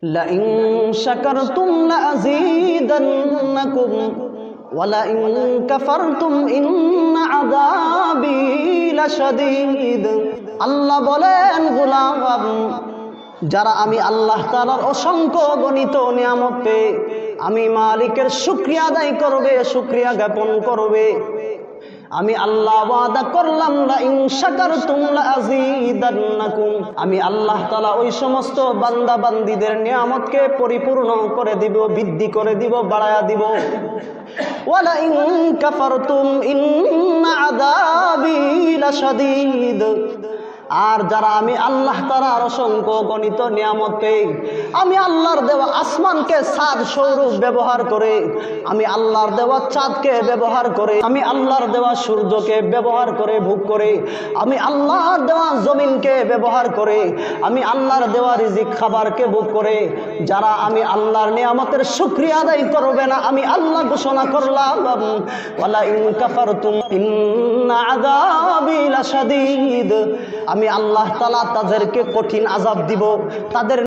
Line শাকারতুম লাযীদান্নাকুম ওয়া line কাফারতুম ইন্না আযাবী লাশাদীদ। আল্লাহ বলেন, গোলাম, যারা আমি আল্লাহ তাআলার অসংখ্য গণিত নিয়ামত পেয়ে আমি মালিকের শুকরিয়া আদায় করবে, শুকরিয়া জ্ঞাপন করবে, আমি আল্লাহ ওয়াদা করলাম লাইন শাকারতুম লাযীদান্নাকুম, আমি আল্লাহ তাআলা ওই সমস্ত বান্দা বান্দীদের নিয়ামতকে পরিপূর্ণ করে দিব, বৃদ্ধি করে দিব, বাড়ায়া দিব। ওয়া লাইন কাফারতুম ইন্না আযাবী লাশাদীদ। আর যারা আমি আল্লাহ তাআলার অসংখ্য গণিত নিয়ামত পেয়ে আমি আল্লাহর দেওয়া আসমানকে চাঁদ সৌরভ ব্যবহার করে, আমি আল্লাহর দেওয়া চাঁদকে ব্যবহার করে, আমি আল্লাহর দেওয়া সূর্যকে ব্যবহার করে ভোগ করে, আমি আল্লাহর দেওয়া জমিনকে ব্যবহার করে, আমি আল্লাহর দেওয়া রিজিক খাবারকে ভোগ করে যারা আমি আল্লাহর নিয়ামতের শুকরিয়া আদায় করবে না, আমি আল্লাহ ঘোষণা করলাম ওয়ালা ইন কাফারতুম ইন্না আযাবী লাশাদীদ, আমি আল্লাহ তাআলা তাদেরকে কঠিন আযাব দিব। তাদের